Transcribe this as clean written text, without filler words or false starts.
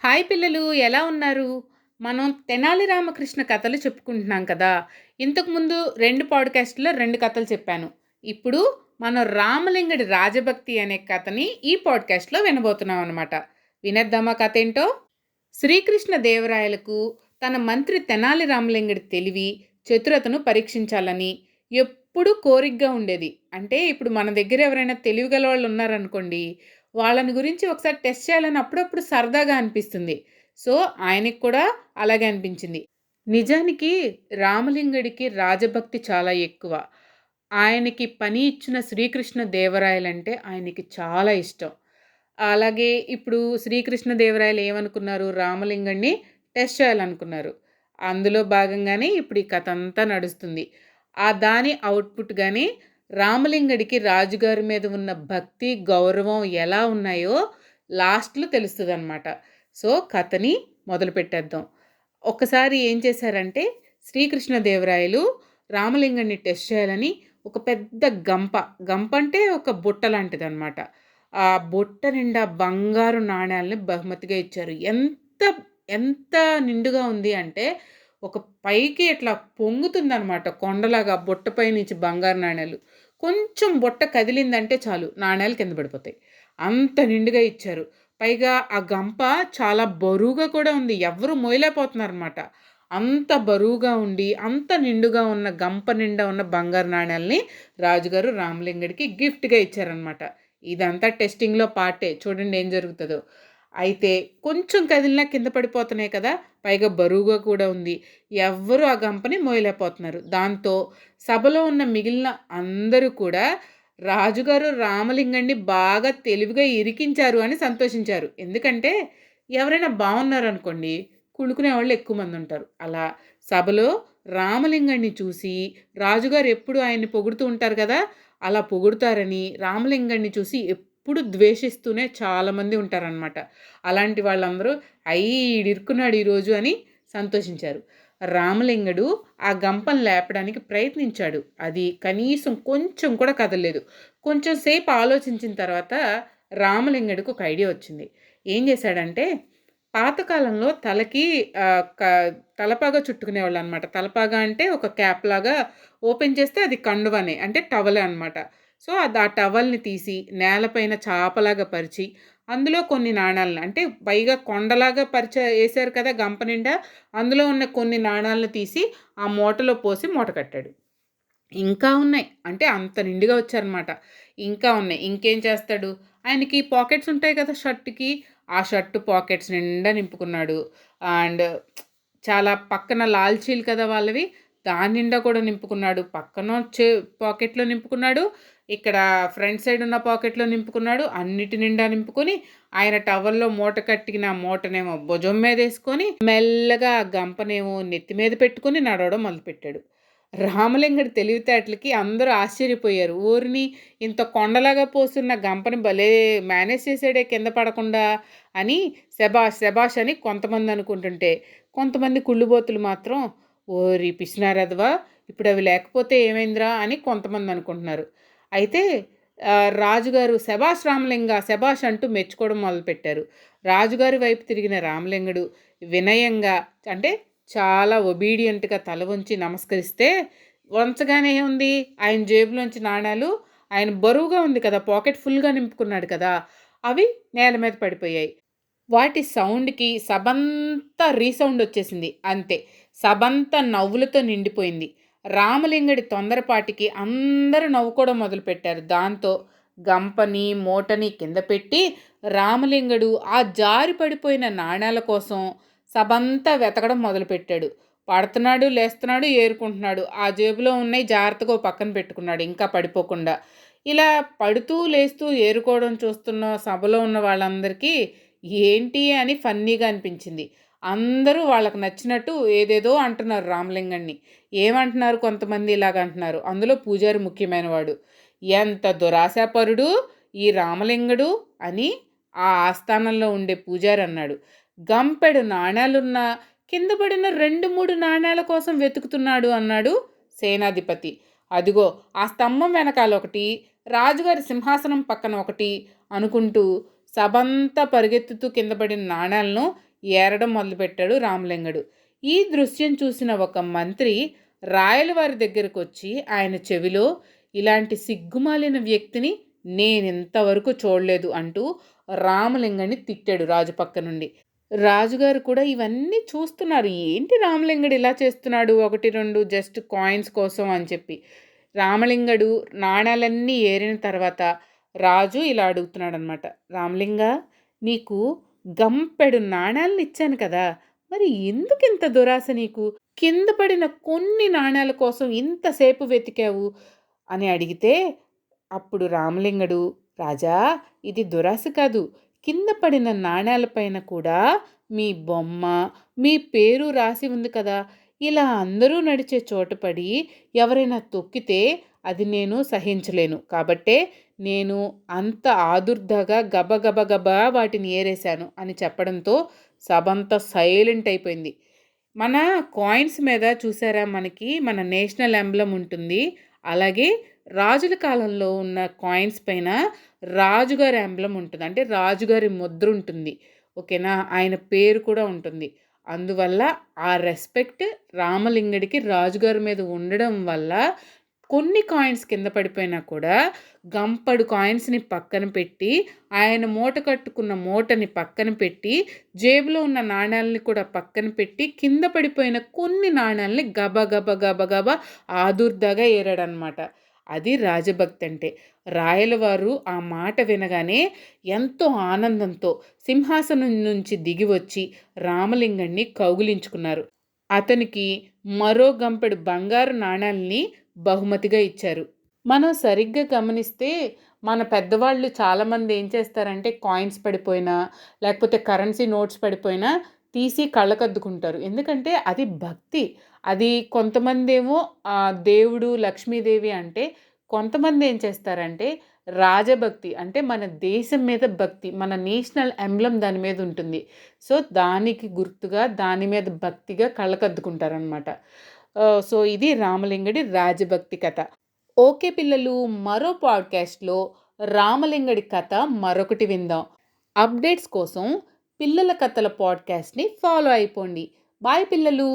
Hi పిల్లలు, ఎలా ఉన్నారు? మనం తెనాలి రామకృష్ణ కథలు చెప్పుకుంటున్నాం కదా! ఇంతకుముందు 2 పాడ్‌కాస్ట్‌లో 2 కథలు చెప్పాను. ఇప్పుడు మనం రామలింగడి రాజభక్తి అనే కథని ఈ పాడ్‌కాస్ట్‌లో వినబోతున్నాం అనమాట. వినేద్దామా కథేంటో? శ్రీకృష్ణ దేవరాయలకు తన మంత్రి తెనాలి రామలింగడి తెలివి, చతురతను పరీక్షించాలని ఎప్పుడూ కోరికగా ఉండేది. అంటే ఇప్పుడు మన దగ్గర ఎవరైనా తెలివిగల వాళ్ళు ఉన్నారనుకోండి, వాళ్ళని గురించి ఒకసారి టెస్ట్ చేయాలని అప్పుడప్పుడు సరదాగా అనిపిస్తుంది. సో, ఆయనకి కూడా అలాగే అనిపించింది. నిజానికి రామలింగడికి రాజభక్తి చాలా ఎక్కువ. ఆయనకి పని ఇచ్చిన శ్రీకృష్ణ దేవరాయలంటే ఆయనకి చాలా ఇష్టం. అలాగే ఇప్పుడు శ్రీకృష్ణ దేవరాయలు ఏమనుకున్నారు? రామలింగడిని టెస్ట్ చేయాలనుకున్నారు. అందులో భాగంగానే ఇప్పుడు ఈ కథ అంతా నడుస్తుంది. దాని ఔట్‌పుట్‌గానే రామలింగడికి రాజుగారి మీద ఉన్న భక్తి, గౌరవం ఎలా ఉన్నాయో లాస్ట్‌లో తెలుస్తదనమాట. సో, కథని మొదలుపెట్టేద్దాం. ఒక్కసారి ఏం చేశారంటే శ్రీకృష్ణదేవరాయలు రామలింగడిని టెస్ట్ చేయాలని ఒక పెద్ద గంప, గంపంటే ఒక బుట్ట లాంటిదనమాట. ఆ బుట్ట నిండా బంగారు నాణేలని బహుమతిగా ఇచ్చారు. ఎంత ఎంత నిండుగా ఉంది అంటే ఒక పైకి ఇట్లా పొంగుతుందనమాట కొండలాగా బుట్టపై నుంచి బంగారు నాణేలు. కొంచెం బుట్ట కదిలిందంటే చాలు నాణేలు కింద పడిపోతాయి. అంత నిండుగా ఇచ్చారు. పైగా ఆ గంప చాలా బరువుగా కూడా ఉంది. ఎవ్వరు మోయలేకపోతున్నారనమాట. అంత బరువుగా ఉండి, అంత నిండుగా ఉన్న గంప నిండా ఉన్న బంగారు నాణేలని రాజుగారు రామలింగడికి గిఫ్ట్‌గా ఇచ్చారనమాట. ఇదంతా టెస్టింగ్‌లో పార్టే. చూడండి ఏం జరుగుతదో. అయితే కొంచెం కదిలినా కింద పడిపోతున్నాయి కదా! పైగా బరువుగా కూడా ఉంది. ఎవ్వరు ఆ గంపని మోయలేకపోతున్నారు. దాంతో సభలో ఉన్న మిగిలిన అందరూ కూడా రాజుగారు రామలింగడిని బాగా తెలివిగా ఇరికించారు అని సంతోషించారు. ఎందుకంటే ఎవరైనా బావున్నారనుకోండి, కుళ్ళుకునేవాళ్ళు ఎక్కువ మందుంటారు. అలా సభలో రామలింగడిని చూసి రాజుగారు ఎప్పుడు ఆయన్ని పొగుడుతూ ఉంటారు కదా! అలా పొగుడుతారని రామలింగడిని చూసి ఎప్పుడు ద్వేషిస్తూనే చాలామంది ఉంటారనమాట. అలాంటి వాళ్ళందరూ ఈడిరుక్కున్నాడు ఈరోజు అని సంతోషించారు. రామలింగడు ఆ గంపను లేపడానికి ప్రయత్నించాడు. అది కనీసం కొంచెం కూడా కదలలేదు. కొంచెం సేపు ఆలోచించిన తర్వాత రామలింగడికి ఒక ఐడియా వచ్చింది. ఏం చేశాడంటే పాతకాలంలో తలకి తలపాగా చుట్టుకునేవాళ్ళనమాట. తలపాగా అంటే ఒక క్యాప్‌లాగా ఓపెన్ చేస్తే అది కండువనే. అంటే టవలే అనమాట. సో, ఆ టవల్‌ని తీసి నేలపైన చాపలాగా పరిచి, అందులో కొన్ని నాణాలను అంటే పైగా కొండలాగా ఏశారు కదా గంప నిండా. అందులో ఉన్న కొన్ని నాణాలను తీసి ఆ మూటలో పోసి మూట కట్టాడు. ఇంకా ఉన్నాయి. అంటే అంత నిండుగా వచ్చారనమాట. ఇంకా ఉన్నాయి. ఇంకేం చేస్తాడు? ఆయనకి పాకెట్స్ ఉంటాయి కదా షర్ట్‌కి. ఆ షర్ట్ పాకెట్స్ నిండా నింపుకున్నాడు. అండ్ చాలా పక్కన లాల్చీలు కదా వాళ్ళవి. దాని నిండా కూడా నింపుకున్నాడు. పక్కన పాకెట్‌లో నింపుకున్నాడు. ఇక్కడ ఫ్రంట్ సైడ్ ఉన్న పాకెట్‌లో నింపుకున్నాడు. అన్నిటి నిండా నింపుకొని ఆయన టవల్‌లో మూట కట్టిన మూటనేమో భుజం మీదేసుకొని మెల్లగా ఆ గంపనేమో నెత్తి మీద పెట్టుకొని నడవడం మొదలుపెట్టాడు. రామలింగడి తెలివితేటలకి అందరూ ఆశ్చర్యపోయారు. ఓరిని ఇంత కొండలాగా పోసున్న గంపని భలే మేనేజ్ చేసాడే కింద పడకుండా అని శభాష్! శభాష్! అని కొంతమంది అనుకుంటుంటే, కొంతమంది కుళ్ళుబోతులు మాత్రం ఓరి పిసినారెదవా! ఇప్పుడవి లేకపోతే ఏమైందిరా అని కొంతమంది అనుకుంటున్నారు. అయితే రాజుగారు శభాష్ రామలింగ! శభాష్! అంటూ మెచ్చుకోవడం మొదలుపెట్టారు. రాజుగారి వైపు తిరిగిన రామలింగడు వినయంగా అంటే చాలా ఒబీడియంట్‌గా తల వంచి నమస్కరిస్తే, వంచగానే ఏముంది ఆయన జేబులోంచి నాణాలు ఆయన బరువుగా ఉంది కదా! పాకెట్ ఫుల్‌గా నింపుకున్నాడు కదా! అవి నేల మీద పడిపోయాయి. వాటి సౌండ్‌కి సభంతా రీసౌండ్ వచ్చేసింది. అంతే. సభంతా నవ్వులతో నిండిపోయింది. రామలింగడి తొందరపాటికి అందరూ నవ్వుకోవడం మొదలుపెట్టారు. దాంతో గంపని, మూటని కింద పెట్టి రామలింగడు ఆ జారి పడిపోయిన నాణేల కోసం సభంతా వెతకడం మొదలుపెట్టాడు. పడుతున్నాడు, లేస్తున్నాడు, ఏరుకుంటున్నాడు. ఆ జేబులో ఉన్నయి జాగ్రత్తగా ఓ పక్కన పెట్టుకున్నాడు ఇంకా పడిపోకుండా. ఇలా పడుతూ, లేస్తూ ఏరుకోవడం చూస్తున్న సభలో ఉన్న వాళ్ళందరికీ ఏంటి అని ఫన్నీగా అనిపించింది. అందరూ వాళ్ళకి నచ్చినట్టు ఏదేదో అంటున్నారు రామలింగడిని. ఏమంటున్నారు కొంతమంది ఇలాగంటున్నారు. అందులో పూజారి ముఖ్యమైనవాడు. ఎంత దురాశాపరుడు ఈ రామలింగడు అని ఆ ఆస్థానంలో ఉండే పూజారి అన్నాడు. గంపెడు నాణేలున్నా కింద పడిన 2, 3 నాణేల కోసం వెతుకుతున్నాడు అన్నాడు సేనాధిపతి. అదిగో ఆ స్తంభం వెనకాల ఒకటి, రాజుగారి సింహాసనం పక్కన ఒకటి అనుకుంటూ సభంతా పరిగెత్తుతూ కింద పడిన నాణేలను ఏరడం మొదలుపెట్టాడు రామలింగడు. ఈ దృశ్యం చూసిన ఒక మంత్రి రాయలవారి దగ్గరకు వచ్చి ఆయన చెవిలో, ఇలాంటి సిగ్గుమాలిన వ్యక్తిని నేనింతవరకు చూడలేదు అంటూ రామలింగడిని తిట్టాడు రాజు పక్క నుండి. రాజుగారు కూడా ఇవన్నీ చూస్తున్నారు. ఏంటి రామలింగడు ఇలా చేస్తున్నాడు, 1, 2 జస్ట్ కాయిన్స్ కోసం అని చెప్పి. రామలింగడు నాణాలన్నీ ఏరిన తర్వాత రాజు ఇలా అడుగుతున్నాడనమాట. రామలింగ, నీకు గంపెడు నాణాలను ఇచ్చాను కదా, మరి ఎందుకింత దురాశ నీకు? కింద పడిన కొన్ని నాణాల కోసం ఇంతసేపు వెతికావు అని అడిగితే, అప్పుడు రామలింగడు, రాజా, ఇది దురాశ కాదు. కింద పడిన నాణాలపైన కూడా మీ బొమ్మ, మీ పేరు రాసి ఉంది కదా. ఇలా అందరూ నడిచే చోట పడి ఎవరైనా తొక్కితే అది నేను సహించలేను. కాబట్టే నేను అంత ఆదుర్దాగా గబగబా వాటిని ఏరేశాను అని చెప్పడంతో సభంతా సైలెంట్ అయిపోయింది. మన కాయిన్స్ మీద చూసారా, మనకి మన నేషనల్ ఎంబ్లమ్ ఉంటుంది. అలాగే రాజుల కాలంలో ఉన్న కాయిన్స్ పైన రాజుగారి ఎంబ్లమ్ ఉంటుంది. అంటే రాజుగారి ముద్ర ఉంటుంది. ఓకేనా, ఆయన పేరు కూడా ఉంటుంది. అందువల్ల ఆ రెస్పెక్ట్ రామలింగడికి రాజుగారి మీద ఉండడం వల్ల కొన్ని కాయిన్స్ కింద పడిపోయినా కూడా గంపడు కాయిన్స్ని పక్కన పెట్టి, ఆయన మూట కట్టుకున్న మూటని పక్కన పెట్టి, జేబులో ఉన్న నాణ్యాలని కూడా పక్కన పెట్టి, కింద పడిపోయిన కొన్ని నాణ్యాలని గబగబా ఆదుర్దాగా ఏరాడనమాట. అది రాజభక్తి అంటే. రాయలవారు ఆ మాట వినగానే ఎంతో ఆనందంతో సింహాసనం నుంచి దిగి వచ్చి రామలింగడిని కౌగిలించుకున్నారు. అతనికి మరో గంపెడు బంగారు నాణాల్ని బహుమతిగా ఇచ్చారు. మనం సరిగ్గా గమనిస్తే మన పెద్దవాళ్ళు చాలామంది ఏం చేస్తారంటే, కాయిన్స్ పడిపోయినా లేకపోతే కరెన్సీ నోట్స్ పడిపోయినా తీసి కళ్ళకద్దుకుంటారు. ఎందుకంటే అది భక్తి. అది కొంతమంది ఏమో దేవుడు, లక్ష్మీదేవి అంటే, కొంతమంది ఏం చేస్తారంటే రాజభక్తి అంటే మన దేశం మీద భక్తి, మన నేషనల్ ఎంబ్లమ్ దాని మీద ఉంటుంది. సో దానికి గుర్తుగా దాని మీద భక్తిగా కళ్ళకద్దుకుంటారనమాట. సో ఇది రామలింగడి రాజభక్తి కథ. ఓకే పిల్లలు, మరో పాడ్కాస్ట్లో రామలింగడి కథ మరొకటి విందాం. అప్డేట్స్ కోసం పిల్లల కథల పాడ్కాస్ట్ని ఫాలో అయిపోండి. బాయ్ పిల్లలు.